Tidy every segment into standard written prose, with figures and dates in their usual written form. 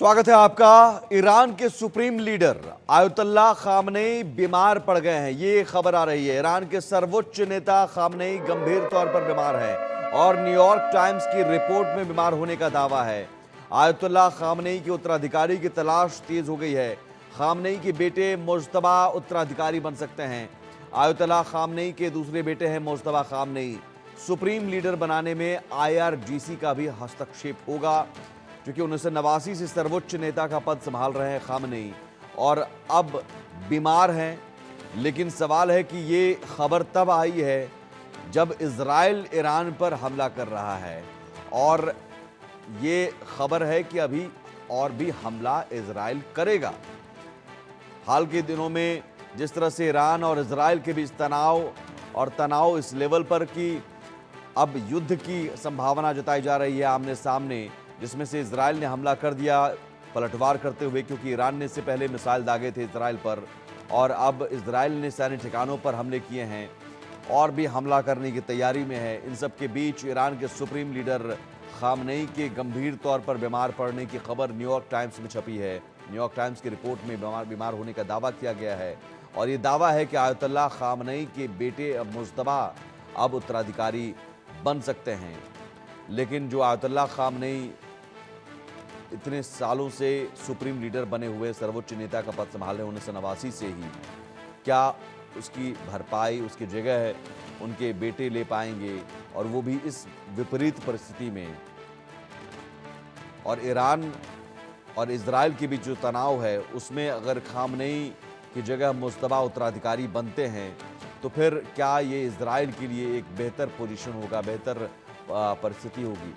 स्वागत है आपका। ईरान के सुप्रीम लीडर आयतुल्लाह खामनेई बीमार पड़ गए हैं, ये खबर आ रही है। ईरान के सर्वोच्च नेता खामनेई गंभीर तौर पर बीमार हैं और न्यूयॉर्क टाइम्स की रिपोर्ट में बीमार होने का दावा है। आयतुल्लाह खामनेई के उत्तराधिकारी की तलाश तेज हो गई है। खामनेई के बेटे मुज्तबा उत्तराधिकारी बन सकते हैं। आयतुल्लाह खामनेई के दूसरे बेटे हैं मुज्तबा खामनेई। सुप्रीम लीडर बनाने में IRGC का भी हस्तक्षेप होगा, क्योंकि 1989 से सर्वोच्च नेता का पद संभाल रहे हैं खामनेई और अब बीमार हैं। लेकिन सवाल है कि ये खबर तब आई है जब इजराइल ईरान पर हमला कर रहा है और ये खबर है कि अभी और भी हमला इजराइल करेगा। हाल के दिनों में जिस तरह से ईरान और इजराइल के बीच तनाव इस लेवल पर कि अब युद्ध की संभावना जताई जा रही है आमने सामने, जिसमें से इजराइल ने हमला कर दिया पलटवार करते हुए, क्योंकि ईरान ने इससे पहले मिसाइल दागे थे इजराइल पर और अब इजराइल ने सैन्य ठिकानों पर हमले किए हैं और भी हमला करने की तैयारी में है। इन सब के बीच ईरान के सुप्रीम लीडर खामनेई के गंभीर तौर पर बीमार पड़ने की खबर न्यूयॉर्क टाइम्स में छपी है। न्यूयॉर्क टाइम्स की रिपोर्ट में बीमार होने का दावा किया गया है और ये दावा है कि आयतुल्लाह खामनेई के बेटे मुज्तबा अब उत्तराधिकारी बन सकते हैं। लेकिन जो आयतुल्लाह खामनेई इतने सालों से सुप्रीम लीडर बने हुए, सर्वोच्च नेता का पद संभाले 1989 से ही, क्या उसकी भरपाई, उसकी जगह उनके बेटे ले पाएंगे, और वो भी इस विपरीत परिस्थिति में। और ईरान और इजराइल के बीच जो तनाव है उसमें अगर खामनेई की जगह मुज्तबा उत्तराधिकारी बनते हैं तो फिर क्या ये इजराइल के लिए एक बेहतर पोजीशन होगा, बेहतर परिस्थिति होगी।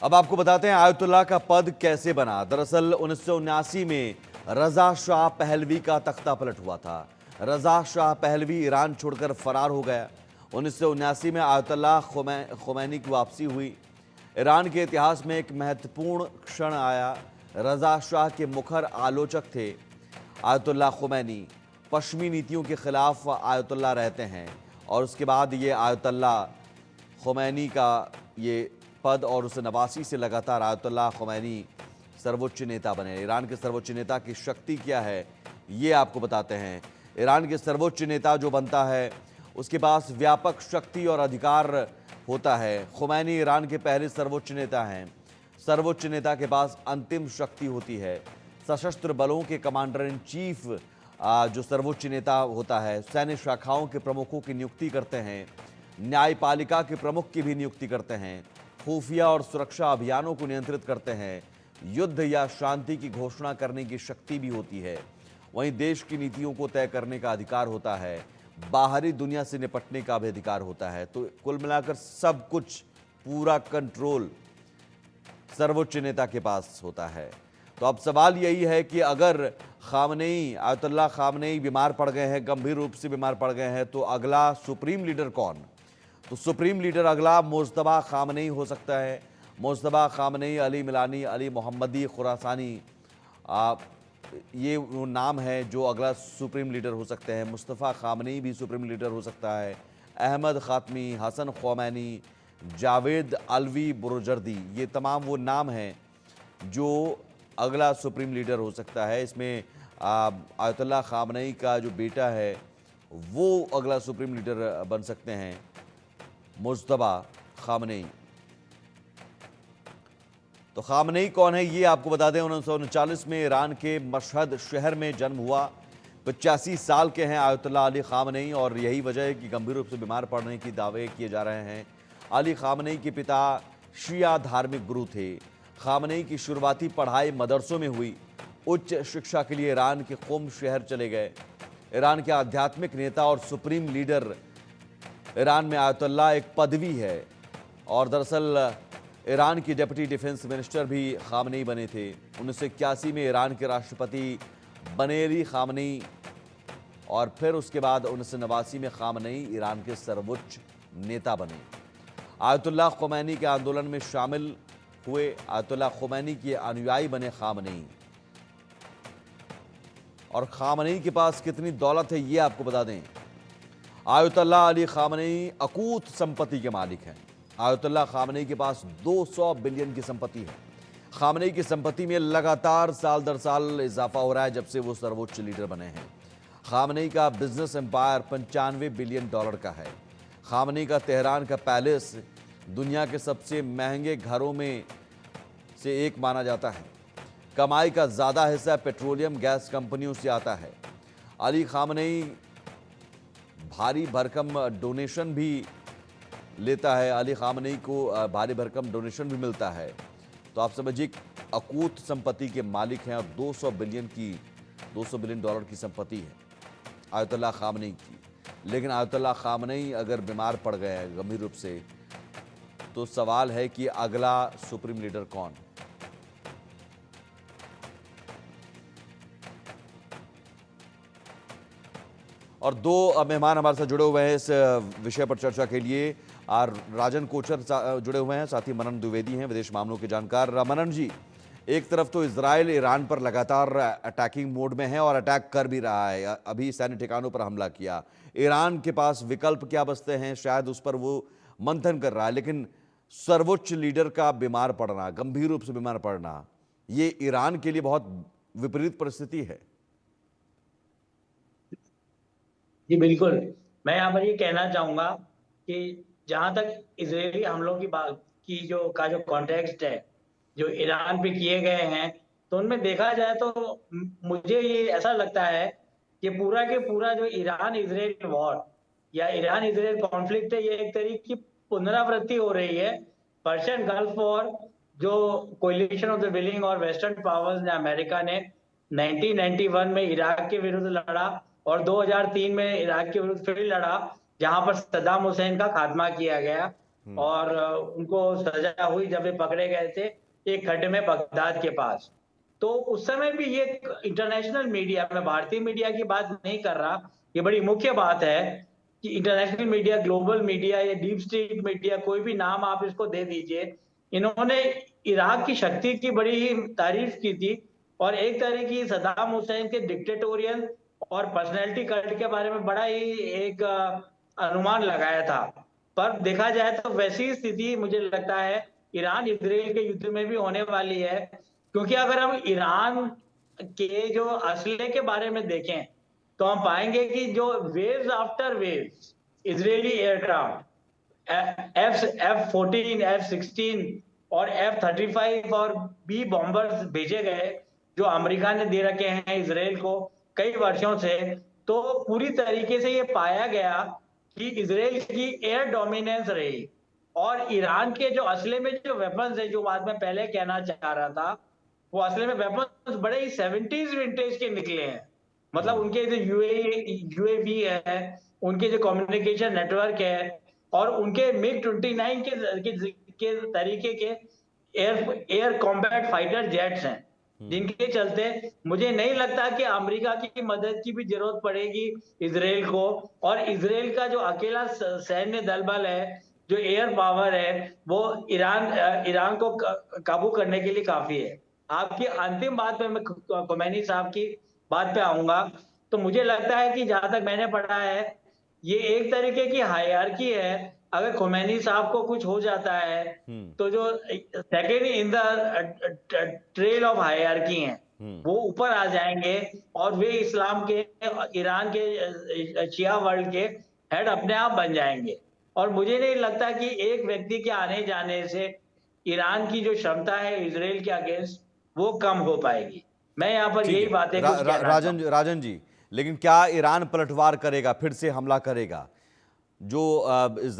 अब आपको बताते हैं आयतुल्लाह का पद कैसे बना। दरअसल 1979 में रजा शाह पहलवी का तख्ता पलट हुआ था। रजा शाह पहलवी ईरान छोड़कर फरार हो गया। 1979 में आयतुल्लाह खुमैनी की वापसी हुई। ईरान के इतिहास में एक महत्वपूर्ण क्षण आया। रजा शाह के मुखर आलोचक थे आयतुल्लाह खुमैनी। पश्चिमी नीतियों के खिलाफ आयतुल्लाह रहते हैं और उसके बाद ये आयतुल्लाह खुमैनी का ये पद और 1989 से लगातार आयतुल्लाह खुमैनी सर्वोच्च नेता बने। ईरान के सर्वोच्च नेता की शक्ति क्या है ये आपको बताते हैं। ईरान के सर्वोच्च नेता जो बनता है उसके पास व्यापक शक्ति और अधिकार होता है। खुमैनी ईरान के पहले सर्वोच्च नेता हैं। सर्वोच्च नेता के पास अंतिम शक्ति होती है। सशस्त्र बलों के कमांडर इन चीफ जो सर्वोच्च नेता होता है, सैन्य शाखाओं के प्रमुखों की नियुक्ति करते हैं, न्यायपालिका के प्रमुख की भी नियुक्ति करते हैं, खुफिया और सुरक्षा अभियानों को नियंत्रित करते हैं, युद्ध या शांति की घोषणा करने की शक्ति भी होती है। वहीं देश की नीतियों को तय करने का अधिकार होता है, बाहरी दुनिया से निपटने का भी अधिकार होता है। तो कुल मिलाकर सब कुछ, पूरा कंट्रोल सर्वोच्च नेता के पास होता है। तो अब सवाल यही है कि अगर आयतुल्लाह खामनेई बीमार पड़ गए हैं, गंभीर रूप से बीमार पड़ गए हैं, तो अगला सुप्रीम लीडर कौन? तो सुप्रीम लीडर अगला मुज्तबा खामनेई हो सकता है। मुज्तबा खामनेई, अली मिलानी, अली मोहम्मदी खुरासानी, ये वो नाम है जो अगला सुप्रीम लीडर हो सकते हैं। मुस्तफ़ा खामनेई भी सुप्रीम लीडर हो सकता है। अहमद ख़ातमी, हसन ख़ुमैनी, जावेद अलवी बुरुजर्दी, ये तमाम वो नाम हैं जो अगला सुप्रीम लीडर हो सकता है। इसमें आयतुल्लाह खामनेई का जो बेटा है वो अगला सुप्रीम लीडर बन सकते हैं, मुज्तबा खामनेई। तो खामनेई कौन है ये आपको बता दें। 1939 में ईरान के मशहद शहर में जन्म हुआ। 85 साल के हैं आयतुल्लाह अली खामनेई और यही वजह है कि गंभीर रूप से बीमार पड़ने की दावे किए जा रहे हैं। अली खामनेई के पिता शिया धार्मिक गुरु थे। खामनेई की शुरुआती पढ़ाई मदरसों में हुई। उच्च शिक्षा के लिए ईरान के कुम शहर चले गए। ईरान के आध्यात्मिक नेता और सुप्रीम लीडर, ईरान में आयतुल्लाह एक पदवी है और दरअसल ईरान की डिप्टी डिफेंस मिनिस्टर भी खामनेई बने थे। 1981 में ईरान के राष्ट्रपति बने अली खामनेई और फिर उसके बाद 1989 में खामनेई ईरान के सर्वोच्च नेता बने। आयतुल्लाह खुमैनी के आंदोलन में शामिल हुए। आयतुल्लाह खुमैनी के अनुयायी बने खामनेई और खामनेई के पास कितनी दौलत है ये आपको बता दें। आयतुल्लाह अली खामनेई अकूत संपत्ति के मालिक हैं। आयतुल्लाह खामनेई के पास 200 बिलियन की संपत्ति है। खामनेई की संपत्ति में लगातार साल दर साल इजाफा हो रहा है जब से वो सर्वोच्च लीडर बने हैं। खामनेई का बिजनेस एम्पायर 95 बिलियन डॉलर का है। खामनेई का तेहरान का पैलेस दुनिया के सबसे महंगे घरों में से एक माना जाता है। कमाई का ज़्यादा हिस्सा पेट्रोलियम गैस कंपनियों से आता है। अली खामनेई भारी भरकम डोनेशन भी लेता है। अली खामनेई को भारी भरकम डोनेशन भी मिलता है। तो आप समझिए अकूत संपत्ति के मालिक हैं और 200 बिलियन डॉलर की संपत्ति है आयतुल्लाह खामनेई की। लेकिन आयतुल्लाह खामनेई अगर बीमार पड़ गए हैं गंभीर रूप से, तो सवाल है कि अगला सुप्रीम लीडर कौन। और दो मेहमान हमारे साथ जुड़े हुए हैं इस विषय पर चर्चा के लिए। और राजन कोचर जुड़े हुए हैं, साथ ही मनन द्विवेदी हैं, विदेश मामलों के जानकार। मनन जी, एक तरफ तो इजराइल ईरान पर लगातार अटैकिंग मोड में है और अटैक कर भी रहा है, अभी सैन्य ठिकानों पर हमला किया। ईरान के पास विकल्प क्या बचते हैं, शायद उस पर वो मंथन कर रहा है। लेकिन सर्वोच्च लीडर का बीमार पड़ना, गंभीर रूप से बीमार पड़ना, ये ईरान के लिए बहुत विपरीत परिस्थिति है। जी बिल्कुल। मैं यहाँ पर ये कहना चाहूंगा कि जहां तक इजरायली हमलों की बात की जो कॉन्टेक्स्ट है, जो ईरान पे किए गए हैं, तो उनमें देखा जाए तो मुझे ये ऐसा लगता है कि पूरा के पूरा जो ईरान इजराइल वॉर या ईरान इजराइल कॉन्फ्लिक्ट है, ये एक तरीके की पुनरावृत्ति हो रही है पर्शियन गल्फ वॉर, जो कोलिशन ऑफ द विलिंग और वेस्टर्न पावर्स ने, अमेरिका ने 1991 में इराक के विरुद्ध लड़ा और 2003 में इराक के विरुद्ध फिर लड़ा, जहां पर सद्दाम हुसैन का खात्मा किया गया और उनको सजा हुई जब वे पकड़े गए थे एक खड्डे में बगदाद के पास। तो उस समय भी ये इंटरनेशनल मीडिया, मैं भारतीय मीडिया की बात नहीं कर रहा, ये बड़ी मुख्य बात है कि इंटरनेशनल मीडिया, ग्लोबल मीडिया या डीप स्टेट मीडिया, कोई भी नाम आप इसको दे दीजिए, इन्होंने इराक की शक्ति की बड़ी ही तारीफ की थी और एक तरह की सद्दाम हुसैन के डिक्टेटोरियल और पर्सनैलिटी कल्ट के बारे में बड़ा ही एक अनुमान लगाया था। पर देखा जाए तो वैसी स्थिति मुझे लगता है ईरान इजराइल के युद्ध में भी होने वाली है, क्योंकि अगर हम ईरान के जो असले के बारे में देखें तो हम पाएंगे कि जो waves after waves Israeli aircraft F-14, F-16 और F-35 और बी बॉम्बर्स भेजे गए जो अमेरिका ने दे रखे हैं इजराइल को कई वर्षों से, तो पूरी तरीके से ये पाया गया कि इजराइल की एयर डोमिनेंस रही और ईरान के जो असले में जो वेपन्स है, जो बात मैं पहले कहना चाह रहा था, वो असले में वेपन्स बड़े ही 70s विंटेज के निकले हैं। मतलब उनके जो यूएवी है, उनके जो कम्युनिकेशन नेटवर्क है और उनके MiG-29 के तरीके के एयर कॉम्बैट फाइटर जेट्स हैं, जिनके चलते मुझे नहीं लगता कि अमेरिका की मदद की भी जरूरत पड़ेगी इजराइल को। और इजराइल का जो अकेला सैन्य दल बल है, जो एयर पावर है, वो ईरान को काबू करने के लिए काफी है। आपकी अंतिम बात पे मैं खोमेनी साहब की बात पे आऊंगा, तो मुझे लगता है कि जहां तक मैंने पढ़ा है, ये एक तरीके की हायरार्की है। अगर खोमेनी साहब को कुछ हो जाता है तो जो second in the trail of hierarchy हैं, वो ऊपर आ जाएंगे और वे इस्लाम के, ईरान के, शिया वर्ल्ड के हेड अपने आप बन जाएंगे। और मुझे नहीं लगता कि एक व्यक्ति के आने जाने से ईरान की जो क्षमता है इजराइल के अगेंस्ट वो कम हो पाएगी। मैं यहाँ पर यही बातें राजन जी, लेकिन क्या ईरान पलटवार करेगा, फिर से हमला करेगा? जो इजराइल